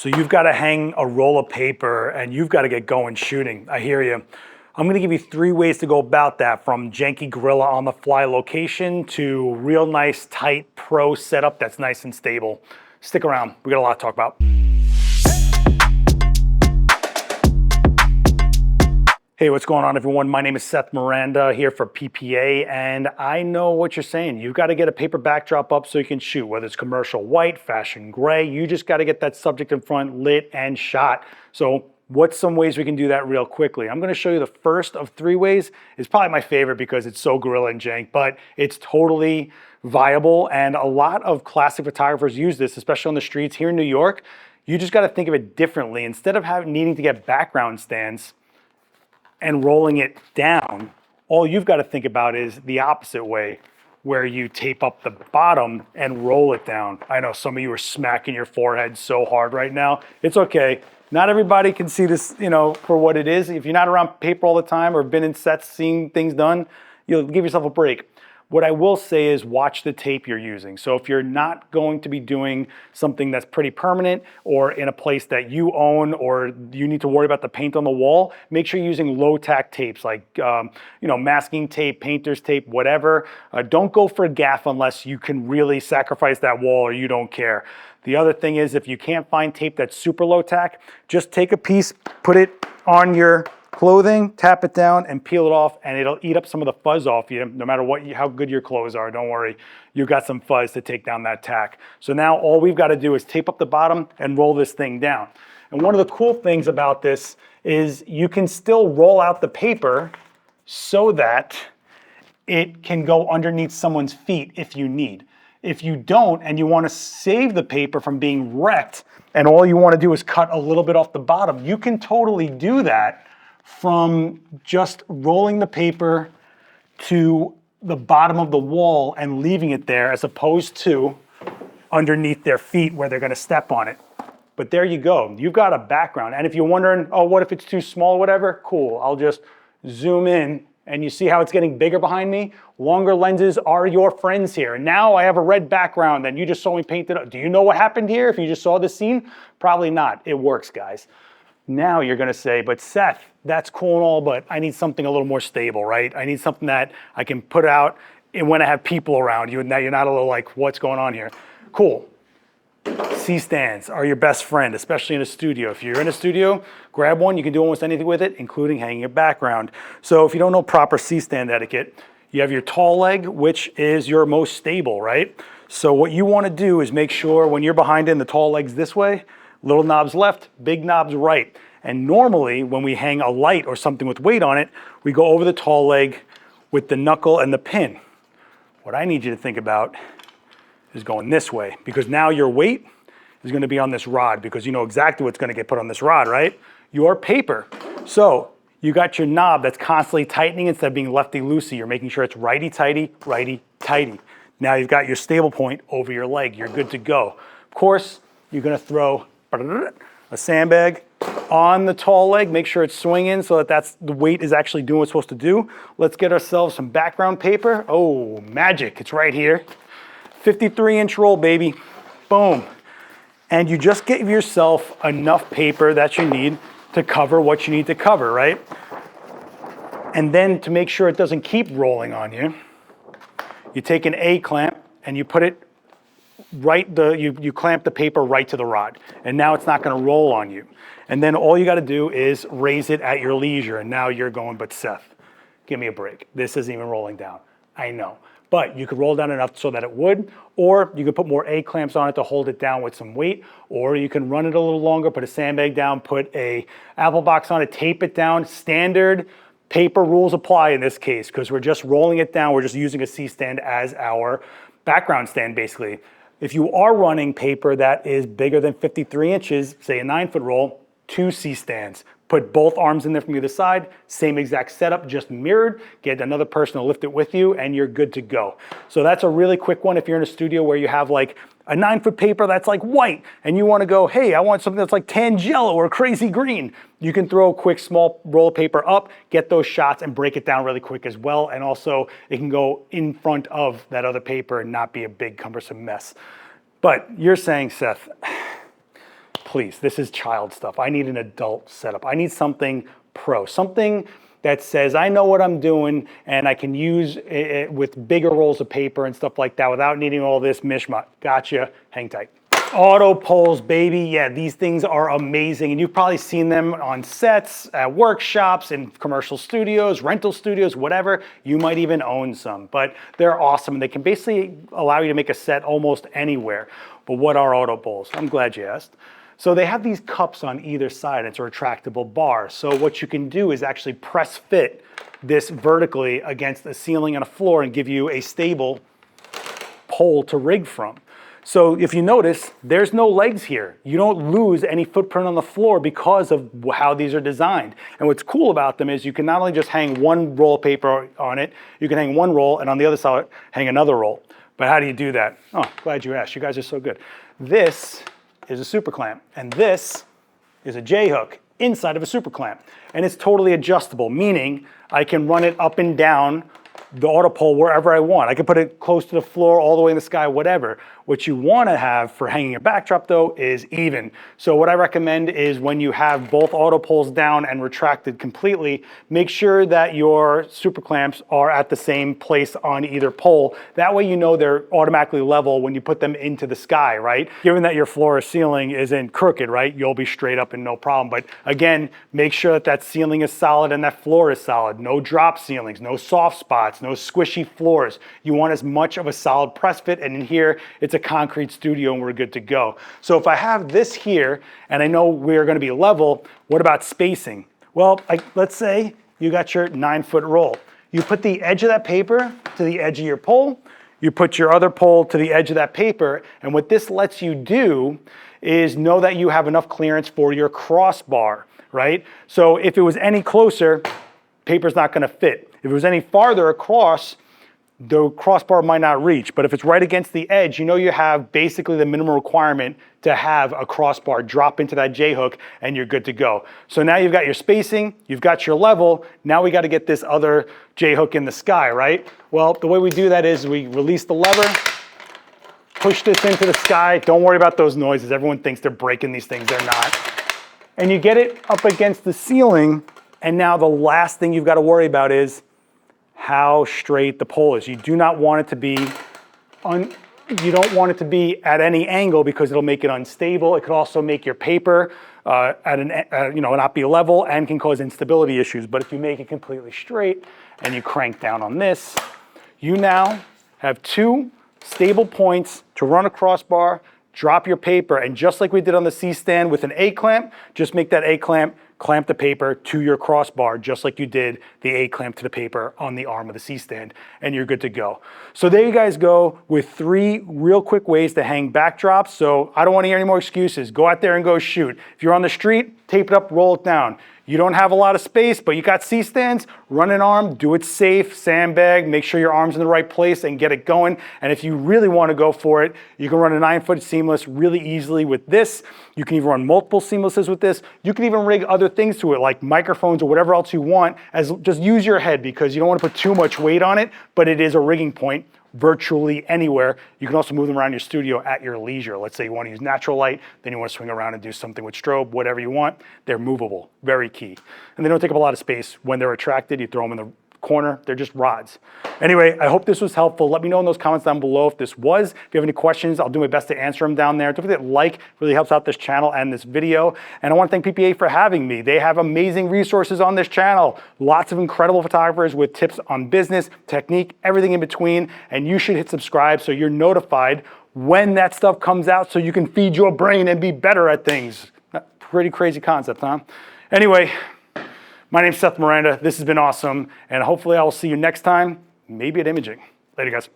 So you've got to hang a roll of paper and you've got to get going shooting. I hear you. I'm going to give you 3 ways to go about that, from janky gorilla on the fly location to real nice tight pro setup that's nice and stable. Stick around. We got a lot to talk about. Hey, what's going on, everyone? My name is Seth Miranda here for PPA, and I know what you're saying. You've got to get a paper backdrop up so you can shoot, whether it's commercial white, fashion gray. You just got to get that subject in front lit and shot. So what's some ways we can do that real quickly? I'm going to show you the first of 3 ways. It's probably my favorite because it's so gorilla and jank, but it's totally viable, and a lot of classic photographers use this, especially on the streets here in New York. You just got to think of it differently. Instead of needing to get background stands and rolling it down, all you've got to think about is the opposite way, where you tape up the bottom and roll it down. I know some of you are smacking your forehead so hard right now. It's okay. Not everybody can see this, for what it is. If you're not around paper all the time or been in sets seeing things done, you'll give yourself a break. What I will say is watch the tape you're using. So if you're not going to be doing something that's pretty permanent or in a place that you own, or you need to worry about the paint on the wall, make sure you're using low tack tapes like masking tape, painter's tape, whatever. Don't go for a gaff unless you can really sacrifice that wall or you don't care. The other thing is, if you can't find tape that's super low tack, just take a piece, put it on your clothing, tap it down and peel it off, and it'll eat up some of the fuzz off you. No matter how good your clothes are, don't worry, you've got some fuzz to take down that tack. So now all we've got to do is tape up the bottom and roll this thing down. And one of the cool things about this is you can still roll out the paper so that it can go underneath someone's feet if you need. If you don't, and you want to save the paper from being wrecked, and all you want to do is cut a little bit off the bottom, you can totally do that from just rolling the paper to the bottom of the wall and leaving it there, as opposed to underneath their feet where they're going to step on it. But there you go. You've got a background. And if you're wondering, oh, what if it's too small, whatever? Cool. I'll just zoom in, and you see how it's getting bigger behind me? Longer lenses are your friends here. And now I have a red background and you just saw me paint it up. Do you know what happened here if you just saw this scene? Probably not. It works, guys. Now you're going to say, but Seth, that's cool and all, but I need something a little more stable, right? I need something that I can put out when I have people around you, and now you're not a little like, what's going on here? Cool. C-stands are your best friend, especially in a studio. If you're in a studio, grab one. You can do almost anything with it, including hanging a background. So if you don't know proper C-stand etiquette, you have your tall leg, which is your most stable, right? So what you want to do is make sure when you're behind it, the tall leg's this way, little knobs left, big knobs right. And normally when we hang a light or something with weight on it, we go over the tall leg with the knuckle and the pin. What I need you to think about is going this way, because now your weight is going to be on this rod, because you know exactly what's going to get put on this rod, right? Your paper. So you got your knob that's constantly tightening instead of being lefty-loosey. You're making sure it's righty-tighty, righty-tighty. Now you've got your stable point over your leg. You're good to go. Of course, you're going to throw a sandbag on the tall leg. Make sure it's swinging so that the weight is actually doing what it's supposed to do. Let's get ourselves some background paper. Oh, magic. It's right here. 53-inch roll, baby. Boom. And you just give yourself enough paper that you need to cover what you need to cover, right? And then to make sure it doesn't keep rolling on you, you take an A-clamp and you put it you clamp the paper right to the rod, and now it's not going to roll on you. And then all you got to do is raise it at your leisure, and now you're going, but Seth, give me a break. This isn't even rolling down. I know. But you could roll down enough so that it would, or you could put more A-clamps on it to hold it down with some weight, or you can run it a little longer, put a sandbag down, put a apple box on it, tape it down. Standard paper rules apply in this case, because we're just rolling it down. We're just using a C-stand as our background stand, basically. If you are running paper that is bigger than 53 inches, say a 9-foot roll, 2 C-stands. Put both arms in there from either side, same exact setup, just mirrored. Get another person to lift it with you, and you're good to go. So that's a really quick one if you're in a studio where you have like a 9-foot paper that's like white, and you want to go, hey, I want something that's like Tangelo or crazy green. You can throw a quick small roll of paper up, get those shots, and break it down really quick as well. And also, it can go in front of that other paper and not be a big cumbersome mess. But you're saying, Seth, please, this is child stuff. I need an adult setup. I need something pro, something that says I know what I'm doing and I can use it with bigger rolls of paper and stuff like that without needing all this mishmash. Gotcha, hang tight. Auto poles, baby. Yeah, these things are amazing. And you've probably seen them on sets, at workshops, in commercial studios, rental studios, whatever. You might even own some, but they're awesome. They can basically allow you to make a set almost anywhere. But what are auto poles? I'm glad you asked. So they have these cups on either side. It's a retractable bar. So what you can do is actually press fit this vertically against a ceiling and a floor and give you a stable pole to rig from. So if you notice, there's no legs here. You don't lose any footprint on the floor because of how these are designed. And what's cool about them is you can not only just hang one roll of paper on it, you can hang one roll and on the other side hang another roll. But how do you do that? Oh, glad you asked. You guys are so good. This is a super clamp and this is a J-hook inside of a super clamp. And it's totally adjustable, meaning I can run it up and down the auto pole wherever I want. I can put it close to the floor, all the way in the sky, whatever. What you want to have for hanging a backdrop though is even. So what I recommend is when you have both auto poles down and retracted completely, make sure that your super clamps are at the same place on either pole. That way you know they're automatically level when you put them into the sky, right? Given that your floor or ceiling isn't crooked, right? You'll be straight up and no problem. But again, make sure that that ceiling is solid and that floor is solid. No drop ceilings, no soft spots, no squishy floors. You want as much of a solid press fit, and in here, it's a concrete studio and we're good to go. So if I have this here, and I know we're gonna be level, what about spacing? Well, let's say you got your 9-foot roll. You put the edge of that paper to the edge of your pole, you put your other pole to the edge of that paper, and what this lets you do is know that you have enough clearance for your crossbar, right? So if it was any closer, paper's not gonna fit. If it was any farther across, the crossbar might not reach. But if it's right against the edge, you know you have basically the minimum requirement to have a crossbar drop into that J-hook and you're good to go. So now you've got your spacing, you've got your level, now we gotta get this other J-hook in the sky, right? Well, the way we do that is we release the lever, push this into the sky. Don't worry about those noises. Everyone thinks they're breaking these things, they're not. And you get it up against the ceiling, and now the last thing you've gotta worry about is how straight the pole is. You do not want it to be you don't want it to be at any angle because it'll make it unstable. It could also make your paper not be level and can cause instability issues. But if you make it completely straight and you crank down on this, you now have 2 stable points to run a crossbar, drop your paper, and just like we did on the C-stand with an A-clamp, just make that A-clamp clamp the paper to your crossbar, just like you did the A-clamp to the paper on the arm of the C-stand, and you're good to go. So there you guys go with 3 real quick ways to hang backdrops. So I don't want to hear any more excuses. Go out there and go shoot. If you're on the street, tape it up, roll it down. You don't have a lot of space, but you got C-stands, run an arm, do it safe, sandbag, make sure your arm's in the right place and get it going. And if you really want to go for it, you can run a 9-foot seamless really easily with this. You can even run multiple seamlesses with this. You can even rig other things to it like microphones or whatever else you want. Just use your head because you don't want to put too much weight on it, but it is a rigging point virtually anywhere. You can also move them around your studio at your leisure. Let's say you want to use natural light, then you want to swing around and do something with strobe, whatever you want. They're movable, very key. And they don't take up a lot of space. When they're retracted, you throw them in the corner. They're just rods. Anyway, I hope this was helpful. Let me know in those comments down below if this was. If you have any questions, I'll do my best to answer them down there. Don't forget like, really helps out this channel and this video. And I want to thank PPA for having me. They have amazing resources on this channel. Lots of incredible photographers with tips on business, technique, everything in between. And you should hit subscribe so you're notified when that stuff comes out so you can feed your brain and be better at things. Pretty crazy concept, huh? Anyway, my name's Seth Miranda. This has been awesome, and hopefully I will see you next time, maybe at Imaging. Later, guys.